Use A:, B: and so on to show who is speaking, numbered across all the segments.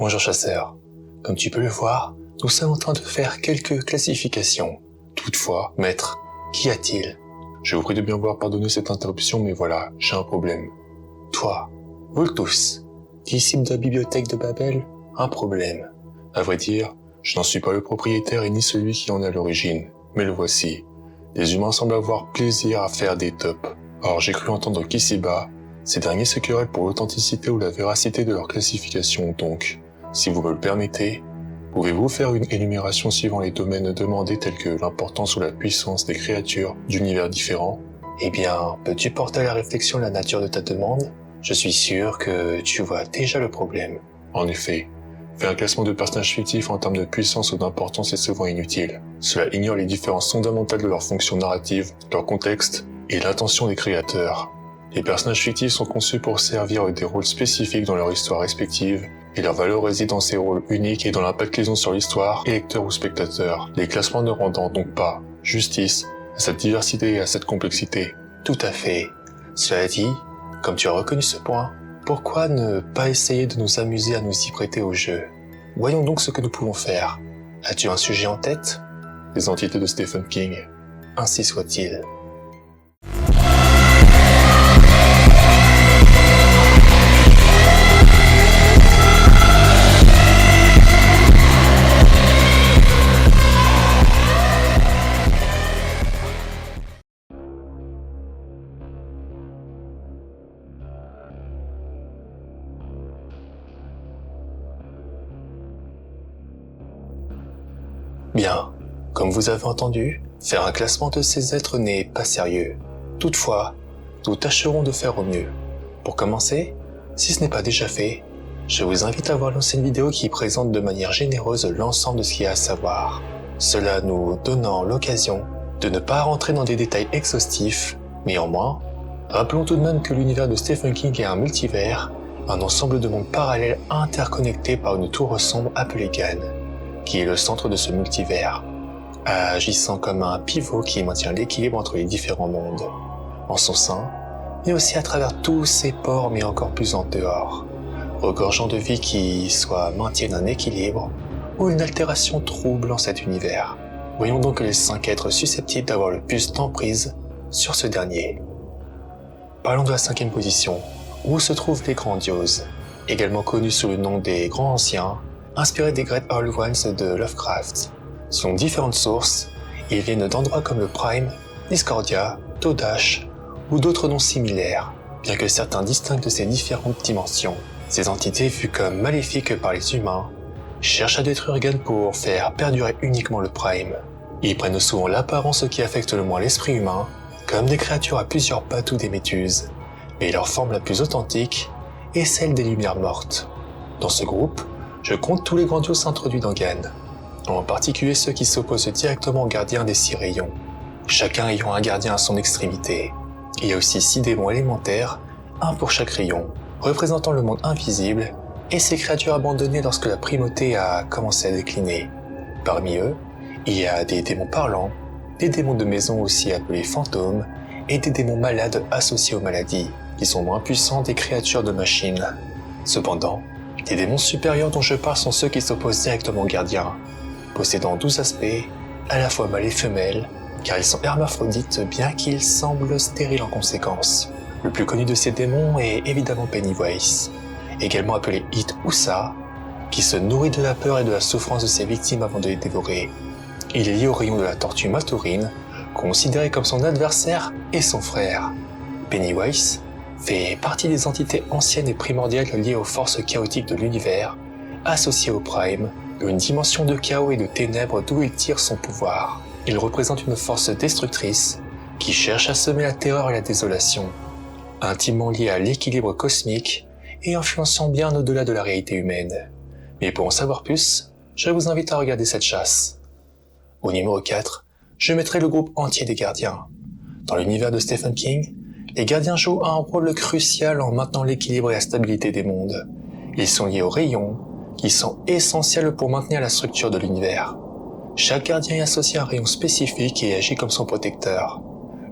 A: Bonjour chasseur. Comme tu peux le voir, nous sommes en train de faire quelques classifications. Toutefois, maître, qu'y a-t-il? Je vous prie de bien vouloir pardonner cette interruption, mais voilà, j'ai un problème. Toi, Vultus, disciple de la bibliothèque de Babel, un problème. À vrai dire, je n'en suis pas le propriétaire et ni celui qui en est à l'origine, mais le voici. Les humains semblent avoir plaisir à faire des tops. Or, j'ai cru entendre qu'ici-bas, ces derniers se querellent pour l'authenticité ou la véracité de leur classification, donc, si vous me le permettez, pouvez-vous faire une énumération suivant les domaines demandés tels que l'importance ou la puissance des créatures d'univers différents? Eh bien, peux-tu porter à la réflexion la nature de ta demande? Je suis sûr que tu vois déjà le problème. En effet, faire un classement de personnages fictifs en termes de puissance ou d'importance est souvent inutile. Cela ignore les différences fondamentales de leur fonction narrative, leur contexte et l'intention des créateurs. Les personnages fictifs sont conçus pour servir des rôles spécifiques dans leur histoire respective, et leur valeur réside dans ces rôles uniques et dans l'impact qu'ils ont sur l'histoire, et lecteurs ou spectateurs, les classements ne rendant donc pas justice à cette diversité et à cette complexité. Tout à fait. Cela dit, comme tu as reconnu ce point, pourquoi ne pas essayer de nous amuser à nous y prêter au jeu? Voyons donc ce que nous pouvons faire. As-tu un sujet en tête? Les entités de Stephen King. Ainsi soit-il. Bien, comme vous avez entendu, faire un classement de ces êtres n'est pas sérieux. Toutefois, nous tâcherons de faire au mieux. Pour commencer, si ce n'est pas déjà fait, je vous invite à voir l'ancienne vidéo qui présente de manière généreuse l'ensemble de ce qu'il y a à savoir. Cela nous donnant l'occasion de ne pas rentrer dans des détails exhaustifs, mais néanmoins, rappelons tout de même que l'univers de Stephen King est un multivers, un ensemble de mondes parallèles interconnectés par une tour sombre appelée Gan, qui est le centre de ce multivers, agissant comme un pivot qui maintient l'équilibre entre les différents mondes, en son sein, mais aussi à travers tous ses pores mais encore plus en dehors, regorgeant de vie qui soit maintiennent un équilibre ou une altération trouble en cet univers. Voyons donc les 5 êtres susceptibles d'avoir le plus d'emprise sur ce dernier. Parlons de la 5e position, où se trouvent les Grandioses, également connus sous le nom des Grands Anciens, inspirés des Great Old Ones de Lovecraft. Selon différentes sources, ils viennent d'endroits comme le Prime, Discordia, Todash ou d'autres noms similaires, bien que certains distinguent de ces différentes dimensions. Ces entités, vues comme maléfiques par les humains, cherchent à détruire Gan pour faire perdurer uniquement le Prime. Ils prennent souvent l'apparence qui affecte le moins l'esprit humain, comme des créatures à plusieurs pattes ou des méduses, mais leur forme la plus authentique est celle des Lumières Mortes. Dans ce groupe, je compte tous les Grandioses introduits dans Gan, en particulier ceux qui s'opposent directement aux gardiens des 6 rayons, chacun ayant un gardien à son extrémité. Il y a aussi 6 démons élémentaires, un pour chaque rayon, représentant le monde invisible et ces créatures abandonnées lorsque la primauté a commencé à décliner. Parmi eux, il y a des démons parlants, des démons de maison aussi appelés fantômes, et des démons malades associés aux maladies, qui sont moins puissants des créatures de machines. Cependant, les démons supérieurs dont je parle sont ceux qui s'opposent directement aux gardiens, possédant 12 aspects, à la fois mâles et femelles, car ils sont hermaphrodites bien qu'ils semblent stériles en conséquence. Le plus connu de ces démons est évidemment Pennywise, également appelé It ou Sa, qui se nourrit de la peur et de la souffrance de ses victimes avant de les dévorer. Il est lié au rayon de la tortue Matourine, considéré comme son adversaire et son frère. Pennywise fait partie des entités anciennes et primordiales liées aux forces chaotiques de l'univers, associées au Prime, une dimension de chaos et de ténèbres d'où il tire son pouvoir. Il représente une force destructrice qui cherche à semer la terreur et la désolation, intimement liée à l'équilibre cosmique et influençant bien au-delà de la réalité humaine. Mais pour en savoir plus, je vous invite à regarder cette chasse. Au numéro 4, je mettrai le groupe entier des gardiens. Dans l'univers de Stephen King, les gardiens jouent un rôle crucial en maintenant l'équilibre et la stabilité des mondes. Ils sont liés aux rayons, qui sont essentiels pour maintenir la structure de l'univers. Chaque gardien est associé à un rayon spécifique et agit comme son protecteur.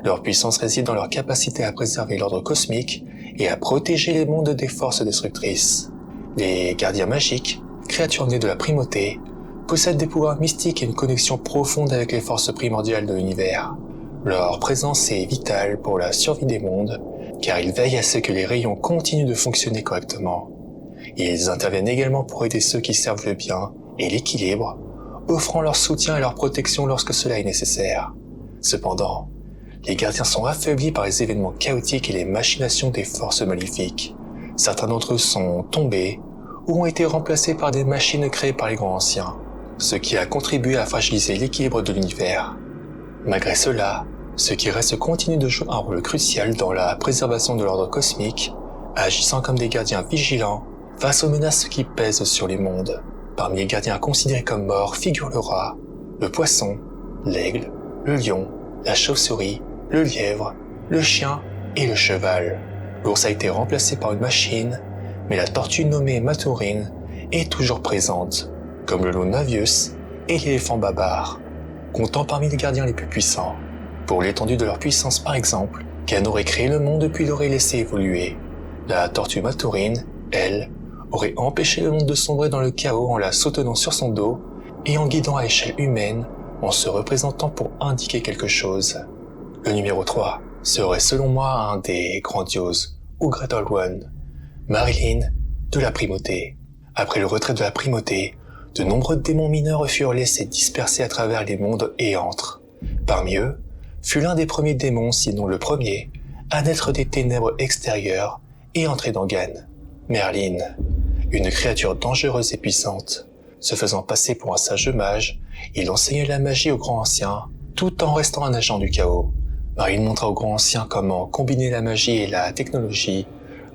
A: Leur puissance réside dans leur capacité à préserver l'ordre cosmique et à protéger les mondes des forces destructrices. Les gardiens magiques créatures nées de la primauté, possèdent des pouvoirs mystiques et une connexion profonde avec les forces primordiales de l'univers. Leur présence est vitale pour la survie des mondes, car ils veillent à ce que les rayons continuent de fonctionner correctement. Ils interviennent également pour aider ceux qui servent le bien et l'équilibre, offrant leur soutien et leur protection lorsque cela est nécessaire. Cependant, les gardiens sont affaiblis par les événements chaotiques et les machinations des forces maléfiques. Certains d'entre eux sont tombés ou ont été remplacés par des machines créées par les grands anciens, ce qui a contribué à fragiliser l'équilibre de l'univers. Malgré cela, ceux qui restent continuent de jouer un rôle crucial dans la préservation de l'ordre cosmique, agissant comme des gardiens vigilants face aux menaces qui pèsent sur les mondes. Parmi les gardiens considérés comme morts figurent le rat, le poisson, l'aigle, le lion, la chauve-souris, le lièvre, le chien et le cheval. L'ours a été remplacé par une machine, mais la tortue nommée Matourine est toujours présente, comme le loup Navius et l'éléphant Babar, comptant parmi les gardiens les plus puissants. Pour l'étendue de leur puissance par exemple, Gan aurait créé le monde puis l'aurait laissé évoluer. La tortue Matourine, elle, aurait empêché le monde de sombrer dans le chaos en la soutenant sur son dos et en guidant à échelle humaine en se représentant pour indiquer quelque chose. Le numéro 3 serait selon moi un des grandioses, ou Great Old One, Marilyn de la primauté. Après le retrait de la primauté, de nombreux démons mineurs furent laissés disperser à travers les mondes et entrent. Parmi eux, fut l'un des premiers démons, sinon le premier, à naître des ténèbres extérieures et entrer dans Gan, Merlin, une créature dangereuse et puissante. Se faisant passer pour un sage mage, il enseignait la magie aux grands anciens, tout en restant un agent du chaos. Merlin montra aux grands anciens comment combiner la magie et la technologie,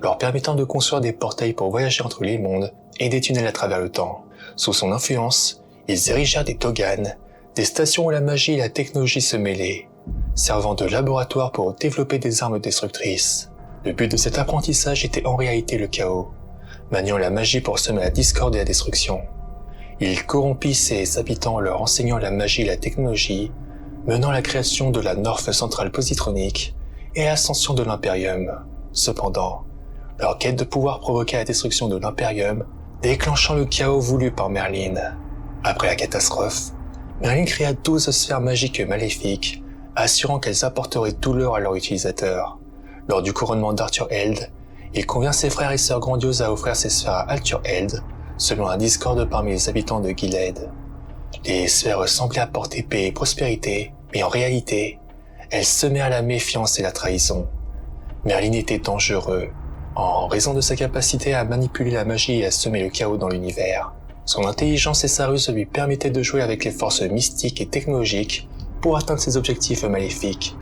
A: leur permettant de construire des portails pour voyager entre les mondes et des tunnels à travers le temps. Sous son influence, ils érigèrent des Togan, des stations où la magie et la technologie se mêlaient, servant de laboratoire pour développer des armes destructrices. Le but de cet apprentissage était en réalité le chaos, maniant la magie pour semer la discorde et la destruction. Il corrompit ses habitants en leur enseignant la magie et la technologie, menant à la création de la North Central Positronique et à l'ascension de l'Imperium. Cependant, leur quête de pouvoir provoqua la destruction de l'Imperium, déclenchant le chaos voulu par Merlin. Après la catastrophe, Merlin créa 12 sphères magiques maléfiques, assurant qu'elles apporteraient douleur à leurs utilisateurs. Lors du couronnement d'Arthur Eld, il convient ses frères et sœurs grandioses à offrir ces sphères à Arthur Eld, selon un discorde parmi les habitants de Gilead. Les sphères semblaient apporter paix et prospérité, mais en réalité, elles semaient à la méfiance et la trahison. Merlin était dangereux, en raison de sa capacité à manipuler la magie et à semer le chaos dans l'univers. Son intelligence et sa ruse lui permettaient de jouer avec les forces mystiques et technologiques pour atteindre ses objectifs maléfiques.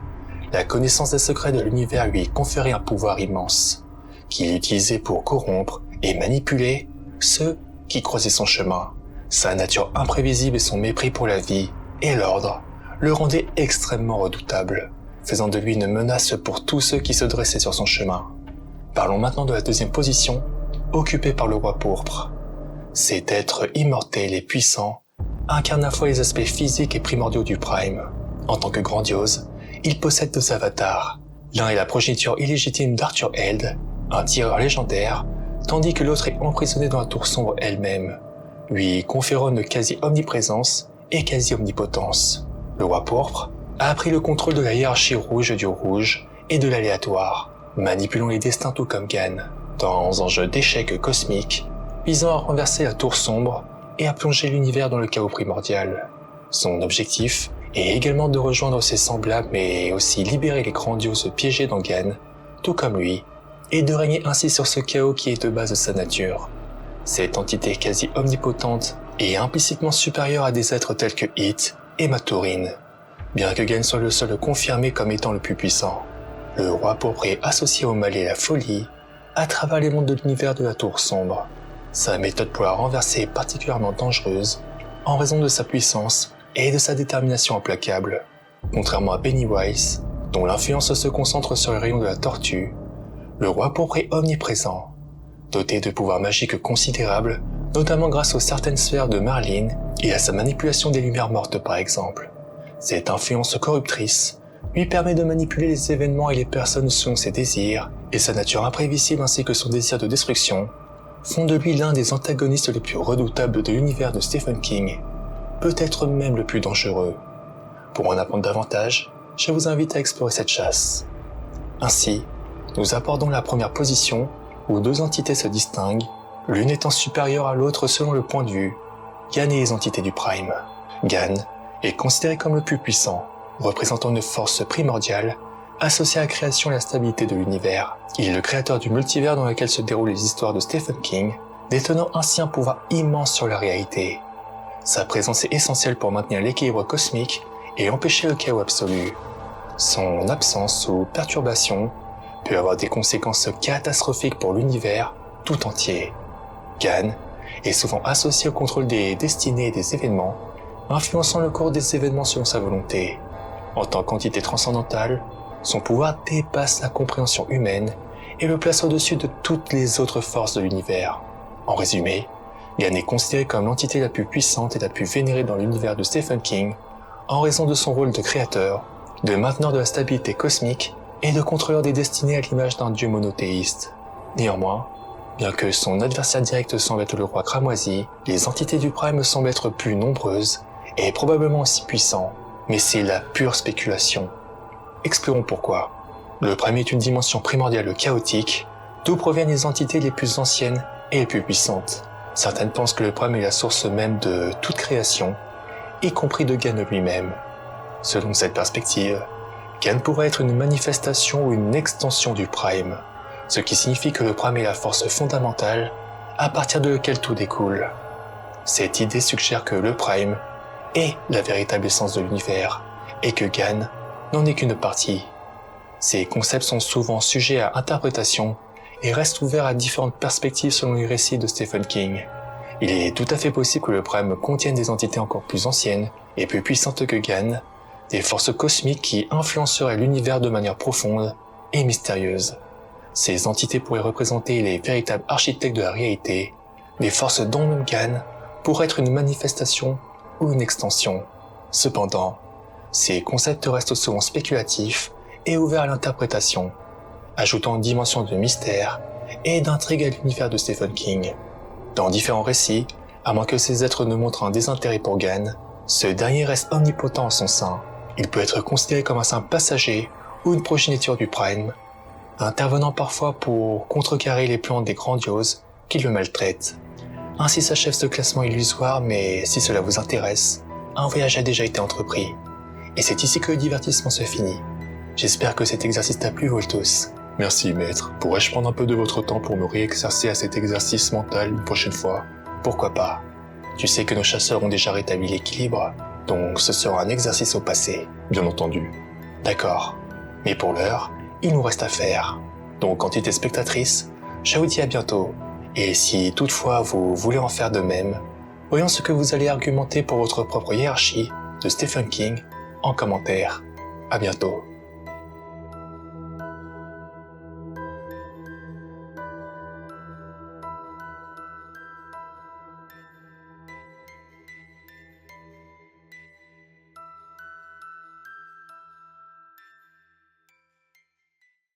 A: La connaissance des secrets de l'univers lui conférait un pouvoir immense, qu'il utilisait pour corrompre et manipuler ceux qui croisaient son chemin. Sa nature imprévisible et son mépris pour la vie et l'ordre le rendaient extrêmement redoutable, faisant de lui une menace pour tous ceux qui se dressaient sur son chemin. Parlons maintenant de la deuxième position, occupée par le roi pourpre. Cet être immortel et puissant incarne à la fois les aspects physiques et primordiaux du Prime. En tant que grandiose, il possède 2 avatars. L'un est la progéniture illégitime d'Arthur Eld, un tireur légendaire, tandis que l'autre est emprisonné dans la tour sombre elle-même, lui conférant une quasi-omniprésence et quasi-omnipotence. Le roi pourpre a pris le contrôle de la hiérarchie rouge du rouge et de l'aléatoire, manipulant les destins tout comme Gan, dans un jeu d'échecs cosmique visant à renverser la tour sombre et à plonger l'univers dans le chaos primordial. Son objectif est également de rejoindre ses semblables mais aussi libérer les grandioses piégés dans Gan, tout comme lui, et de régner ainsi sur ce chaos qui est de base de sa nature. Cette entité quasi omnipotente est implicitement supérieure à des êtres tels que Hit et Matourine, bien que Gan soit le seul confirmé comme étant le plus puissant. Le roi pourpre est associé au mal et la folie à travers les mondes de l'univers de la tour sombre. Sa méthode pour la renverser est particulièrement dangereuse en raison de sa puissance et de sa détermination implacable. Contrairement à Pennywise, dont l'influence se concentre sur les rayons de la tortue, le roi pourpre est omniprésent, doté de pouvoirs magiques considérables, notamment grâce aux certaines sphères de Merlin et à sa manipulation des lumières mortes par exemple. Cette influence corruptrice lui permet de manipuler les événements et les personnes selon ses désirs et sa nature imprévisible ainsi que son désir de destruction, font de lui l'un des antagonistes les plus redoutables de l'univers de Stephen King, peut-être même le plus dangereux. Pour en apprendre davantage, je vous invite à explorer cette chasse. Ainsi, nous abordons la première position où deux entités se distinguent, l'une étant supérieure à l'autre selon le point de vue, Gan et les entités du Prime. Gan est considéré comme le plus puissant, représentant une force primordiale associée à la création et la stabilité de l'univers. Il est le créateur du multivers dans lequel se déroulent les histoires de Stephen King, détenant ainsi un pouvoir immense sur la réalité. Sa présence est essentielle pour maintenir l'équilibre cosmique et empêcher le chaos absolu. Son absence ou perturbation peut avoir des conséquences catastrophiques pour l'univers tout entier. Gan est souvent associé au contrôle des destinées et des événements, influençant le cours des événements selon sa volonté. En tant qu'entité transcendantale, son pouvoir dépasse la compréhension humaine et le place au-dessus de toutes les autres forces de l'univers. En résumé, Gan est considéré comme l'entité la plus puissante et la plus vénérée dans l'univers de Stephen King en raison de son rôle de créateur, de mainteneur de la stabilité cosmique et de contrôleur des destinées à l'image d'un dieu monothéiste. Néanmoins, bien que son adversaire direct semble être le roi cramoisi, les entités du Prime semblent être plus nombreuses et probablement aussi puissants, mais c'est la pure spéculation. Explorons pourquoi. Le Prime est une dimension primordiale chaotique, d'où proviennent les entités les plus anciennes et les plus puissantes. Certaines pensent que le Prime est la source même de toute création, y compris de Gan lui-même. Selon cette perspective, Gan pourrait être une manifestation ou une extension du Prime, ce qui signifie que le Prime est la force fondamentale à partir de laquelle tout découle. Cette idée suggère que le Prime est la véritable essence de l'univers et que Gan n'en est qu'une partie. Ces concepts sont souvent sujets à interprétation et restent ouverts à différentes perspectives selon les récits de Stephen King. Il est tout à fait possible que le Prime contienne des entités encore plus anciennes et plus puissantes que Gan, des forces cosmiques qui influenceraient l'univers de manière profonde et mystérieuse. Ces entités pourraient représenter les véritables architectes de la réalité, des forces dont même Gan pourrait être une manifestation ou une extension. Cependant, ces concepts restent souvent spéculatifs et ouverts à l'interprétation, ajoutant une dimension de mystère et d'intrigue à l'univers de Stephen King. Dans différents récits, à moins que ces êtres ne montrent un désintérêt pour Gan, ce dernier reste omnipotent en son sein. Il peut être considéré comme un simple passager ou une progéniture du Prime, intervenant parfois pour contrecarrer les plans des grandioses qui le maltraitent. Ainsi s'achève ce classement illusoire, mais si cela vous intéresse, un voyage a déjà été entrepris. Et c'est ici que le divertissement se finit. J'espère que cet exercice t'a plu, vous tous.
B: Merci maître. Pourrais-je prendre un peu de votre temps pour me réexercer à cet exercice mental une prochaine fois?
A: Pourquoi pas? Tu sais que nos chasseurs ont déjà rétabli l'équilibre, donc ce sera un exercice au passé.
B: Bien entendu.
A: D'accord. Mais pour l'heure, il nous reste à faire. Donc, entité spectatrice, je vous dis à bientôt. Et si toutefois vous voulez en faire de même, voyons ce que vous allez argumenter pour votre propre hiérarchie de Stephen King en commentaire. À bientôt.